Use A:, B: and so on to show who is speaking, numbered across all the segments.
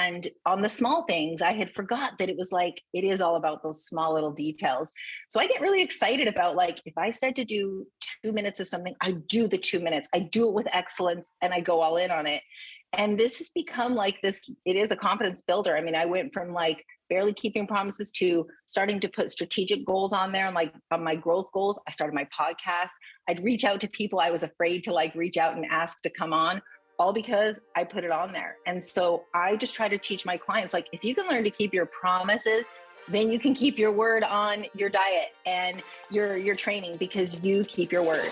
A: And on the small things, I had forgot that it was like, it is all about those small little details. So I get really excited about, like, if I said to do 2 minutes of something, I do the 2 minutes, I do it with excellence, and I go all in on it. And this has become like this, it is a confidence builder. I mean, I went from like barely keeping promises to starting to put strategic goals on there, and like on my growth goals. I started my podcast. I'd reach out to people I was afraid to like reach out and ask to come on, all because I put it on there. And so I just try to teach my clients, like, if you can learn to keep your promises, then you can keep your word on your diet and your training, because you keep your word.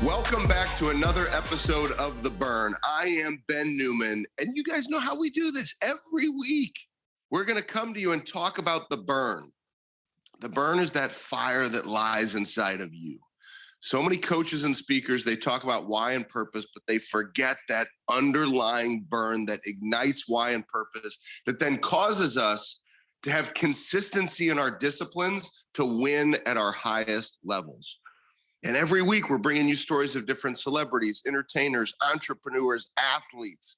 B: Welcome back to another episode of The Burn. I am Ben Newman, and you guys know how we do this. Every week, we're going to come to you and talk about the burn. The burn is that fire that lies inside of you. So many coaches and speakers, they talk about why and purpose, but they forget that underlying burn that ignites why and purpose, that then causes us to have consistency in our disciplines to win at our highest levels. And every week, we're bringing you stories of different celebrities, entertainers, entrepreneurs, athletes,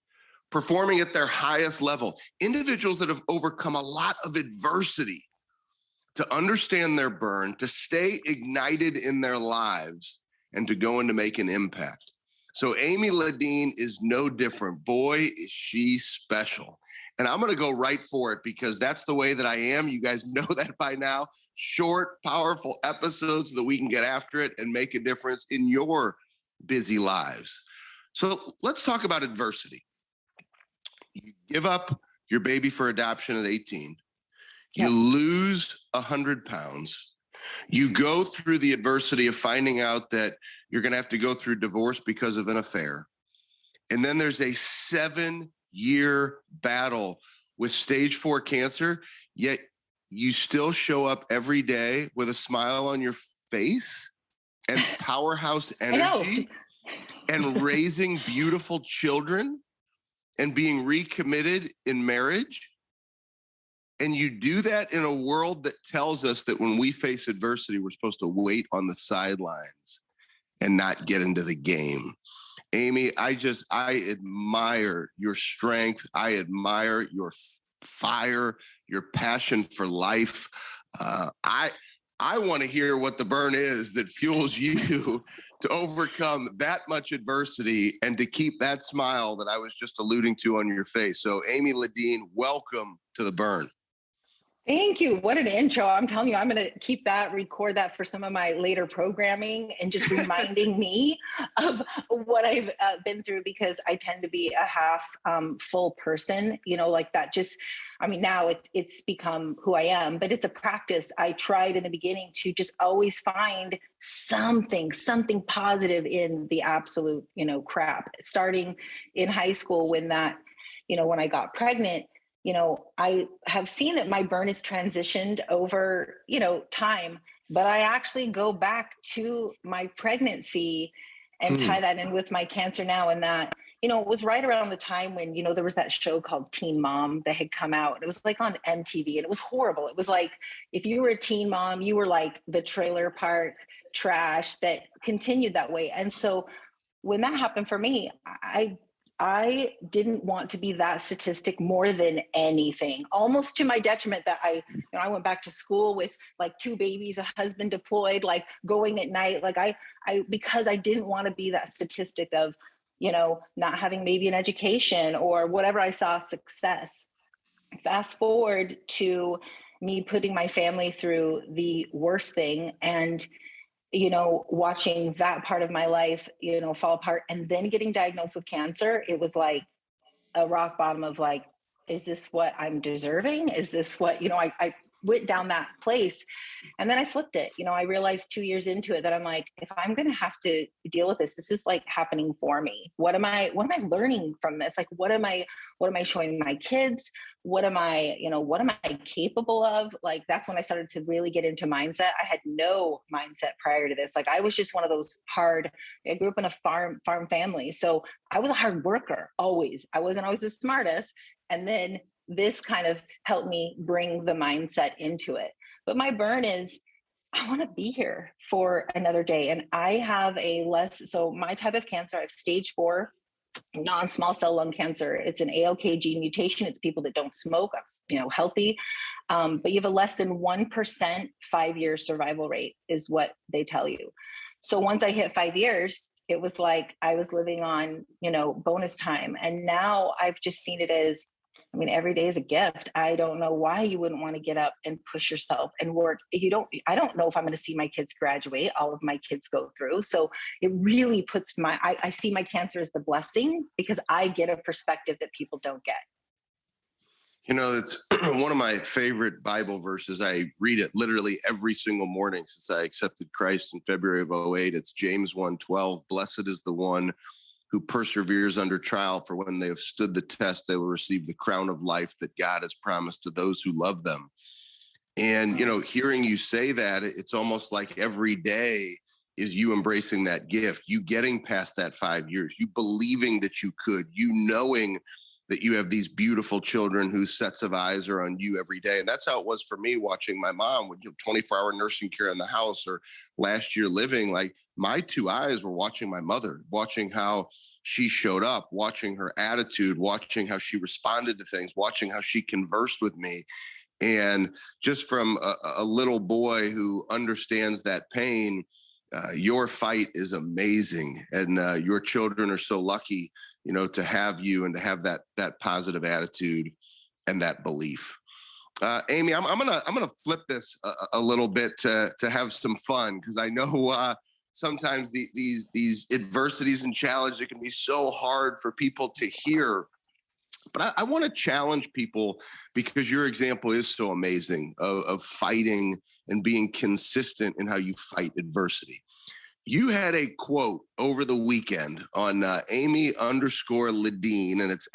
B: performing at their highest level, individuals that have overcome a lot of adversity to understand their burn, to stay ignited in their lives, and to go in to make an impact. So Amy Ledin is no different. Boy, is she special. And I'm going to go right for it, because that's the way that I am. You guys know that by now. Short, powerful episodes so that we can get after it and make a difference in your busy lives. So let's talk about adversity. You give up your baby for adoption at 18. You lose 100 pounds. You go through the adversity of finding out that you're going to have to go through divorce because of an affair. And then there's a 7-year battle with stage 4 cancer, yet you still show up every day with a smile on your face and powerhouse energy and raising beautiful children and being recommitted in marriage. And you do that in a world that tells us that when we face adversity, we're supposed to wait on the sidelines and not get into the game. Amy, I admire your strength. I admire your fire, your passion for life. I want to hear what the burn is that fuels you to overcome that much adversity and to keep that smile that I was just alluding to on your face. So Amy Ledin, welcome to the burn.
A: Thank you. What an intro. I'm telling you, I'm going to keep that, record that for some of my later programming, and just reminding me of what I've been through, because I tend to be a half full person, like that. Just, I mean, now it's become who I am, but it's a practice. I tried in the beginning to just always find something positive in the absolute, crap. Starting in high school when when I got pregnant, I have seen that my burn has transitioned over, time, but I actually go back to my pregnancy and tie that in with my cancer now. And that, it was right around the time when, there was that show called Teen Mom that had come out. It was like on MTV, and it was horrible. It was like, if you were a teen mom, you were like the trailer park trash that continued that way. And so when that happened for me, I didn't want to be that statistic more than anything, almost to my detriment, that I went back to school with like 2 babies, a husband deployed, like going at night. Like because I didn't want to be that statistic of, not having maybe an education or whatever I saw success. Fast forward to me putting my family through the worst thing, and watching that part of my life, fall apart, and then getting diagnosed with cancer. It was like a rock bottom of like, is this what I'm deserving? Is this what, I went down that place, and then I flipped it. I realized 2 years into it that I'm like, if I'm going to have to deal with this is like happening for me. What am I learning from this? Like, what am I showing my kids? What am I capable of? Like, that's when I started to really get into mindset. I had no mindset prior to this. Like, I was just one of those I grew up in a farm family. So I was a hard worker always. I wasn't always the smartest. And then this kind of helped me bring the mindset into it. But my burn is, I want to be here for another day. And I have so my type of cancer, I have stage 4 non-small cell lung cancer. It's an ALK mutation. It's people that don't smoke, healthy. But you have a less than 1% 5-year survival rate is what they tell you. So once I hit 5 years, it was like I was living on, bonus time. And now I've just seen it as, every day is a gift. I don't know why you wouldn't want to get up and push yourself and work. I don't know if I'm going to see my kids graduate, all of my kids go through. So it really puts I see my cancer as the blessing, because I get a perspective that people don't get.
B: It's one of my favorite Bible verses. I read it literally every single morning since I accepted Christ in February of 2008. It's James 1:12. Blessed is the one who perseveres under trial, for when they have stood the test, they will receive the crown of life that God has promised to those who love them. And, hearing you say that, it's almost like every day is you embracing that gift, you getting past that 5 years, you believing that you could, you knowing that you have these beautiful children whose sets of eyes are on you every day. And that's how it was for me watching my mom with 24-hour nursing care in the house, or last year living. Like, my 2 eyes were watching my mother, watching how she showed up, watching her attitude, watching how she responded to things, watching how she conversed with me. And just from a little boy who understands that pain, your fight is amazing. And your children are so lucky, to have you and to have that positive attitude and that belief. Amy, I'm gonna flip this a little bit to have some fun, because I know sometimes these adversities and challenges, it can be so hard for people to hear. But I want to challenge people, because your example is so amazing of fighting and being consistent in how you fight adversity. You had a quote over the weekend on Amy_Ledin, and it's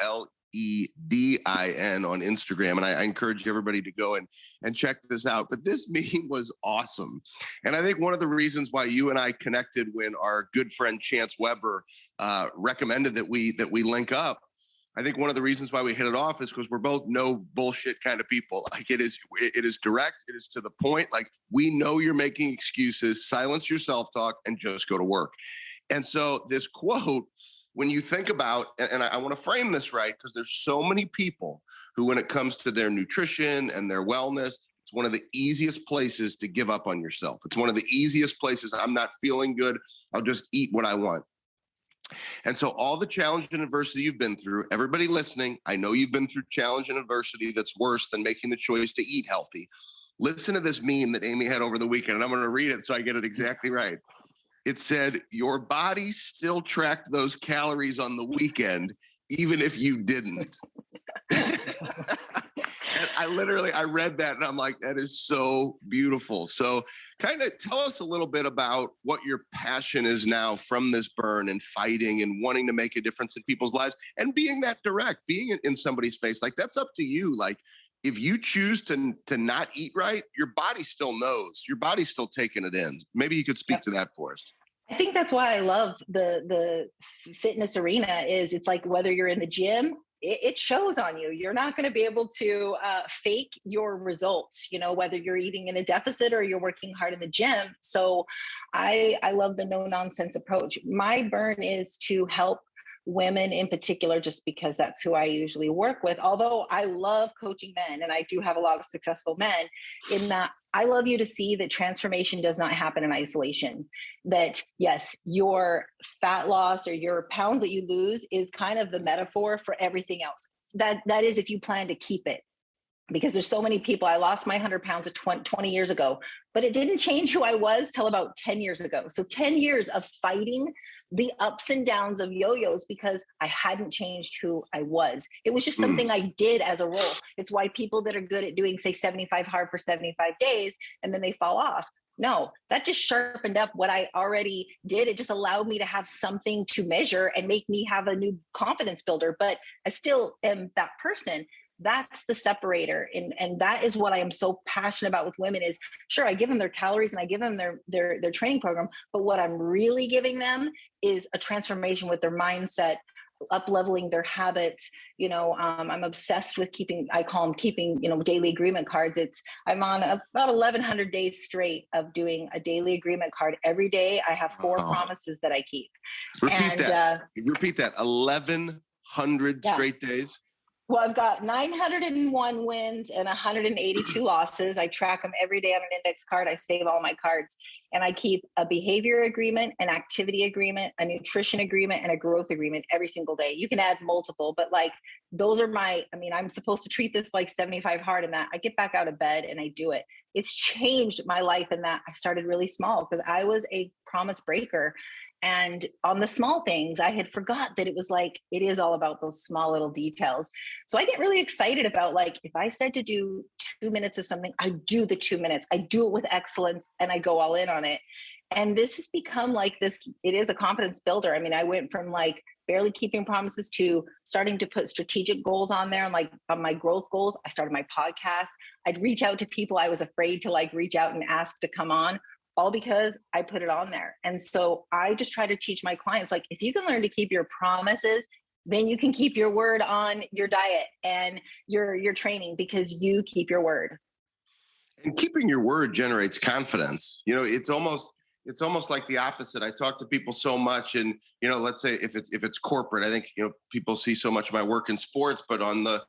B: LEDIN on Instagram. And I encourage everybody to go and check this out. But this meme was awesome. And I think one of the reasons why you and I connected, when our good friend Chance Weber recommended that we link up, I think one of the reasons why we hit it off is because we're both no bullshit kind of people. Like, it is direct. It is to the point. Like, we know you're making excuses. Silence your self-talk and just go to work. And so this quote, when you think about, and I want to frame this right, because there's so many people who, when it comes to their nutrition and their wellness, it's one of the easiest places to give up on yourself. It's one of the easiest places. I'm not feeling good, I'll just eat what I want. And so all the challenge and adversity you've been through, everybody listening, I know you've been through challenge and adversity that's worse than making the choice to eat healthy. Listen to this meme that Amy had over the weekend, and I'm going to read it so I get it exactly right. It said, your body still tracked those calories on the weekend, even if you didn't. And I read that and I'm like, that is so beautiful. So kind of tell us a little bit about what your passion is now from this burn, and fighting and wanting to make a difference in people's lives, and being that direct, being in somebody's face. Like, that's up to you. Like, if you choose to not eat right, your body still knows. Your body's still taking it in. Maybe you could speak to that for us.
A: I think that's why I love the fitness arena. Is it's like, whether you're in the gym, it shows on you. You're not going to be able to fake your results, whether you're eating in a deficit or you're working hard in the gym. So I love the no nonsense approach. My burn is to help women in particular, just because that's who I usually work with. Although I love coaching men, and I do have a lot of successful men, in that I love you to see that transformation does not happen in isolation. That yes, your fat loss or your pounds that you lose is kind of the metaphor for everything else. That is, if you plan to keep it. Because there's so many people, I lost my 100 pounds 20 years ago, but it didn't change who I was till about 10 years ago. So 10 years of fighting the ups and downs of yo-yos, because I hadn't changed who I was. It was just something I did as a role. It's why people that are good at doing, say, 75 hard for 75 days, and then they fall off. No, that just sharpened up what I already did. It just allowed me to have something to measure and make me have a new confidence builder, but I still am that person. That's the separator. And that is what I am so passionate about with women is, sure, I give them their calories and I give them their training program, but what I'm really giving them is a transformation with their mindset, up-leveling their habits. I'm obsessed with I call them keeping, daily agreement cards. I'm on about 1,100 days straight of doing a daily agreement card every day. I have 4 promises that I keep.
B: Repeat that. 1,100 straight days.
A: Well, I've got 901 wins and 182 losses. I track them every day on an index card. I save all my cards, and I keep a behavior agreement, an activity agreement, a nutrition agreement, and a growth agreement every single day. You can add multiple, but those are I'm supposed to treat this like 75 hard, and that I get back out of bed and I do it. It's changed my life in that I started really small because I was a promise breaker. And on the small things, I had forgot that it is all about those small little details. So I get really excited about if I said to do 2 minutes of something, I do the 2 minutes, I do it with excellence, and I go all in on it. And this has become it is a confidence builder. I went from barely keeping promises to starting to put strategic goals on there. And on my growth goals, I started my podcast. I'd reach out to people I was afraid to reach out and ask to come on, all because I put it on there. And so I just try to teach my clients, if you can learn to keep your promises, then you can keep your word on your diet and your training, because you keep your word.
B: And keeping your word generates confidence. It's almost like the opposite. I talk to people so much, and let's say if it's corporate, I think people see so much of my work in sports, but on the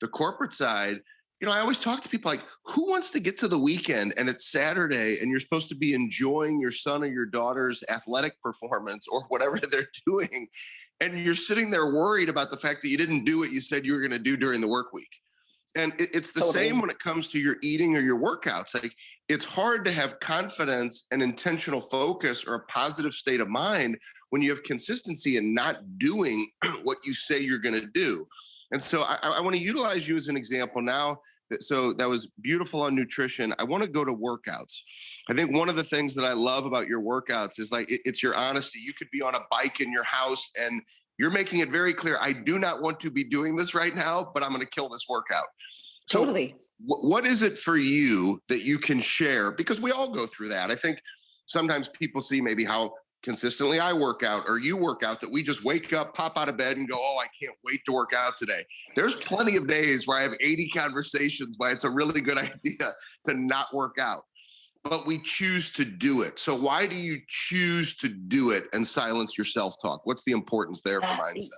B: corporate side, I always talk to people who wants to get to the weekend and it's Saturday and you're supposed to be enjoying your son or your daughter's athletic performance or whatever they're doing, and you're sitting there worried about the fact that you didn't do what you said you were going to do during the work week. And it's the same when it comes to your eating or your workouts. It's hard to have confidence and intentional focus or a positive state of mind when you have consistency in not doing what you say you're going to do. And so I want to utilize you as an example now. So that was beautiful on nutrition. I want to go to workouts. I think one of the things that I love about your workouts is it's your honesty. You could be on a bike in your house and you're making it very clear, I do not want to be doing this right now, but I'm going to kill this workout. So
A: totally.
B: What is it for you that you can share? Because we all go through that. I think sometimes people see maybe how consistently I work out or you work out, that we just wake up, pop out of bed and go, I can't wait to work out today. There's plenty of days where I have 80 conversations why it's a really good idea to not work out, but we choose to do it. So why do you choose to do it and silence your self-talk? What's the importance there for mindset?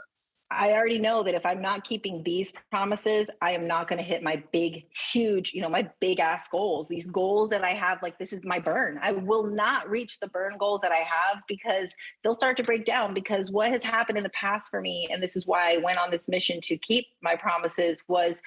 A: I already know that if I'm not keeping these promises, I am not going to hit my big, huge, my big ass goals. These goals that I have, this is my burn. I will not reach the burn goals that I have because they'll start to break down. Because what has happened in the past for me, and this is why I went on this mission to keep my promises, was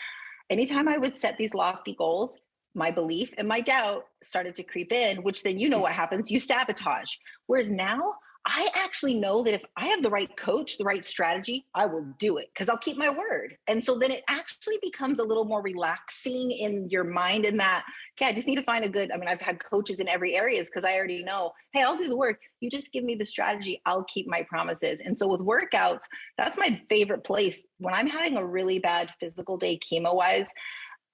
A: anytime I would set these lofty goals, my belief and my doubt started to creep in, which then what happens? You sabotage. Whereas now, I actually know that if I have the right coach, the right strategy, I will do it because I'll keep my word. And so then it actually becomes a little more relaxing in your mind, in that, okay, I just need to find I've had coaches in every area because I already know, hey, I'll do the work. You just give me the strategy. I'll keep my promises. And so with workouts, that's my favorite place. When I'm having a really bad physical day chemo wise,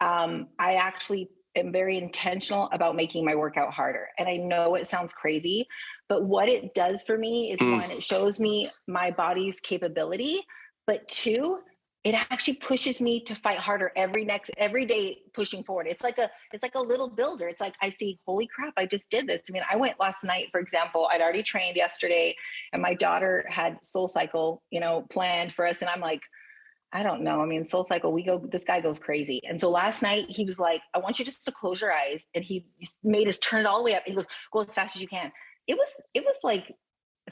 A: I actually am very intentional about making my workout harder. And I know it sounds crazy, but what it does for me is one, it shows me my body's capability, but two, it actually pushes me to fight harder every day pushing forward. It's like a little builder. It's like, I see, holy crap, I just did this. I went last night, for example, I'd already trained yesterday and my daughter had Soul Cycle, planned for us. And I'm like, I don't know. Soul Cycle, this guy goes crazy. And so last night he was like, I want you just to close your eyes. And he made us turn it all the way up. And he goes, go as fast as you can. It was like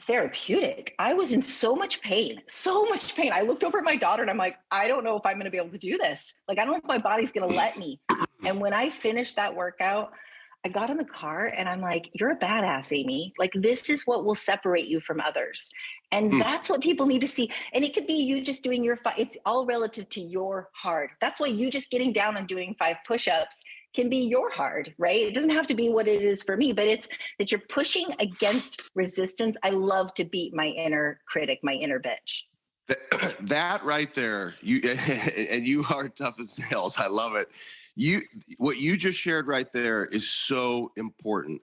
A: therapeutic. I was in so much pain. I looked over at my daughter and I'm like, I don't know if I'm going to be able to do this. I don't know if my body's going to let me. And when I finished that workout, I got in the car and I'm like, you're a badass, Amy. This is what will separate you from others. And that's what people need to see. And it could be you just doing it's all relative to your hard. That's why you just getting down and doing 5 push-ups can be your hard, right? It doesn't have to be what it is for me, but it's that you're pushing against resistance. I love to beat my inner critic, my inner bitch.
B: That right there, you are tough as nails. I love it. What you just shared right there is so important.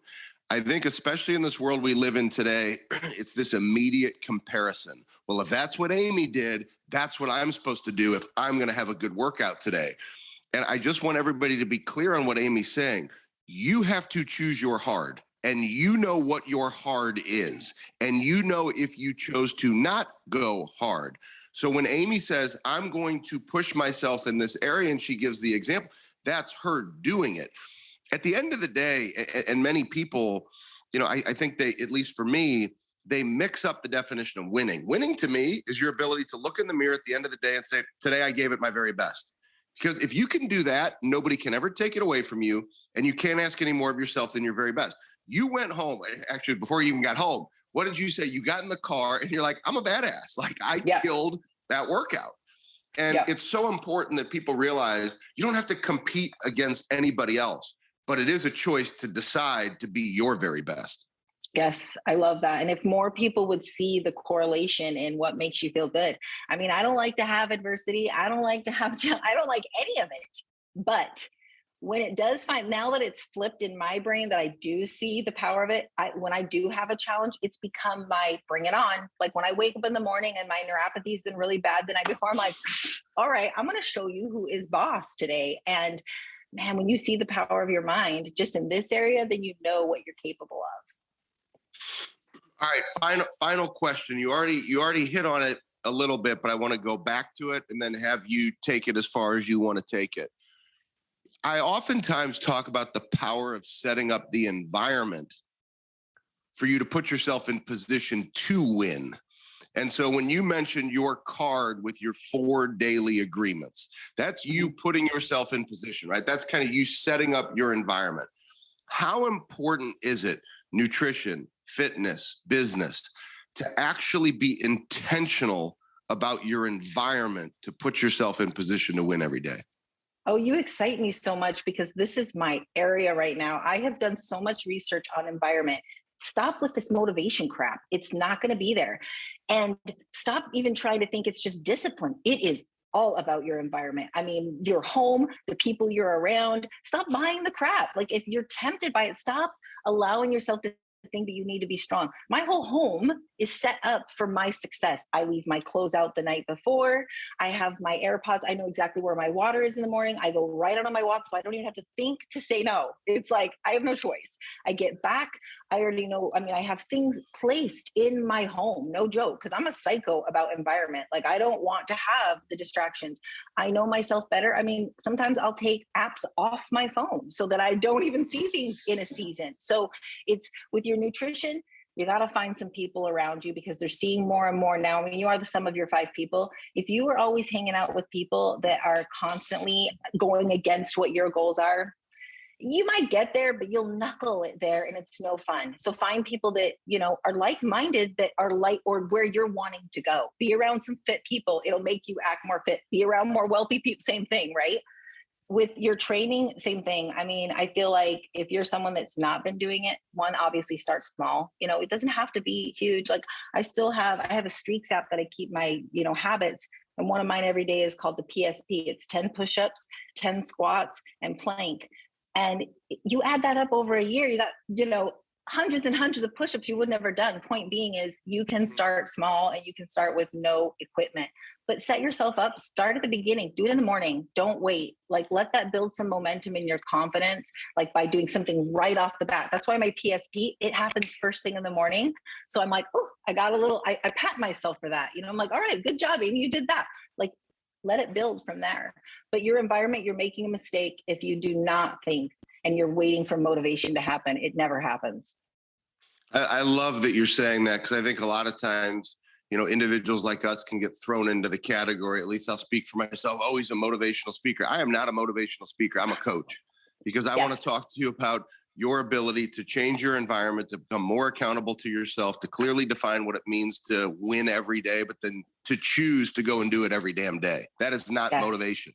B: I think especially in this world we live in today, it's this immediate comparison. well, if that's what Amy did, that's what I'm supposed to do if I'm going to have a good workout today. And I just want everybody to be clear on what Amy's saying. You have to choose your hard, and you know what your hard is. And you know if you chose to not go hard. So when Amy says, I'm going to push myself in this area, and she gives the example, that's her doing it. At the end of the day, and many people, I think they, at least for me, they mix up the definition of winning. Winning to me is your ability to look in the mirror at the end of the day and say, today I gave it my very best. Because if you can do that, nobody can ever take it away from you, and you can't ask any more of yourself than your very best. You went home, actually, before you even got home, what did you say? You got in the car and you're like, I'm a badass. Like, I killed that workout. And it's so important that people realize you don't have to compete against anybody else, but it is a choice to decide to be your very best.
A: Yes, I love that. And if more people would see the correlation in what makes you feel good. I mean, I don't like to have adversity. I don't like any of it. But when it does now that it's flipped in my brain, that I do see the power of it, when I do have a challenge, it's become my bring it on. Like when I wake up in the morning and my neuropathy has been really bad the night before, I'm like, all right, I'm going to show you who is boss today. And man, when you see the power of your mind just in this area, then you know what you're capable of.
B: All right, final question. You already hit on it a little bit, but I want to go back to it and then have you take it as far as you want to take it. I oftentimes talk about the power of setting up the environment for you to put yourself in position to win. And so when you mentioned your card with your 4 daily agreements, that's you putting yourself in position, right? That's kind of you setting up your environment. How important is it, nutrition, fitness, business, to actually be intentional about your environment to put yourself in position to win every day?
A: Oh, you excite me so much because this is my area right now. I have done so much research on environment. Stop with this motivation crap. It's not going to be there. And stop even trying to think it's just discipline. It is all about your environment. I mean, your home, the people you're around. Stop buying the crap. Like if you're tempted by it, stop allowing yourself to think that you need to be strong. My whole home is set up for my success. I leave my clothes out the night before. I have my AirPods. I know exactly where my water is in the morning. I go right out on my walk, so I don't even have to think to say no. It's like I have no choice. I get back. I already know. I mean, I have things placed in my home. No joke, because I'm a psycho about environment. Like I don't want to have the distractions. I know myself better. I mean, sometimes I'll take apps off my phone so that I don't even see things in a season. So it's with your nutrition, you got to find some people around you because they're seeing more and more now. I mean, you are the sum of your 5 people. If you are always hanging out with people that are constantly going against what your goals are, you might get there, but you'll knuckle it there and it's no fun. So find people that, are like-minded, that are like, or where you're wanting to go. Be around some fit people. It'll make you act more fit. Be around more wealthy people. Same thing, right? With your training, same thing. I mean, I feel like if you're someone that's not been doing it, one, obviously start small. It doesn't have to be huge. Like I have a Streaks app that I keep my, habits. And one of mine every day is called the PSP. It's 10 push-ups, 10 squats, and plank. And you add that up over a year, you got, hundreds and hundreds of push-ups you would never done. Point being is you can start small and you can start with no equipment, but set yourself up, start at the beginning, do it in the morning. Don't wait. Like let that build some momentum in your confidence, like by doing something right off the bat. That's why my PSP, it happens first thing in the morning. So I'm like, oh, I got I pat myself for that. I'm like, all right, good job, Amy, you did that. Like, let it build from there. But your environment, you're making a mistake if you do not think and you're waiting for motivation to happen. It never happens.
B: I love that you're saying that because I think a lot of times, individuals like us can get thrown into the category. At least I'll speak for myself. Oh, he's a motivational speaker. I am not a motivational speaker. I'm a coach because I want to talk to you about your ability to change your environment, to become more accountable to yourself, to clearly define what it means to win every day, but then to choose to go and do it every damn day. That is not motivation.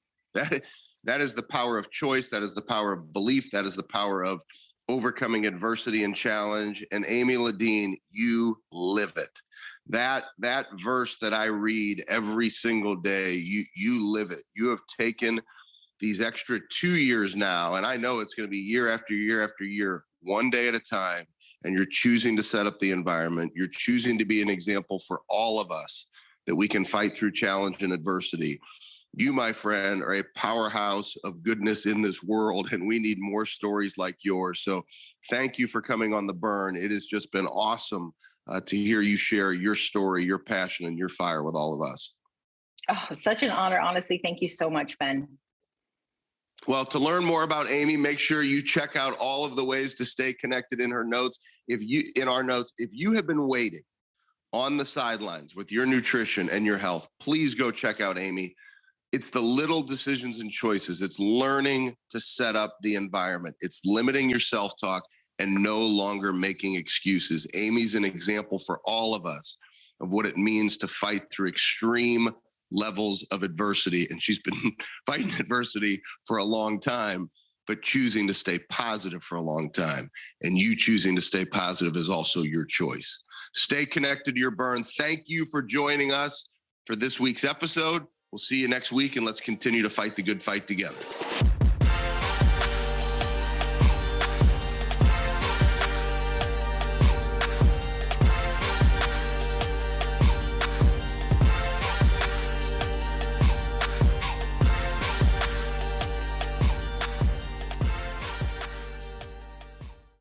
B: That is the power of choice. That is the power of belief. That is the power of overcoming adversity and challenge. And Amy Ledin, you live it. That verse that I read every single day, you live it. You have taken these extra 2 years now, and I know it's going to be year after year after year, one day at a time, and you're choosing to set up the environment. You're choosing to be an example for all of us that we can fight through challenge and adversity. You, my friend, are a powerhouse of goodness in this world, and we need more stories like yours. So thank you for coming on The Burn. It has just been awesome to hear you share your story, your passion, and your fire with all of us.
A: Oh, such an honor. Honestly, thank you so much, Ben.
B: Well, to learn more about Amy, make sure you check out all of the ways to stay connected in her notes. If you have been waiting on the sidelines with your nutrition and your health, please go check out Amy. It's the little decisions and choices. It's learning to set up the environment. It's limiting your self-talk and no longer making excuses. Amy's an example for all of us of what it means to fight through extreme levels of adversity. And she's been fighting adversity for a long time, but choosing to stay positive for a long time. And you choosing to stay positive is also your choice. Stay connected to your burn. Thank you for joining us for this week's episode. We'll see you next week, and let's continue to fight the good fight together.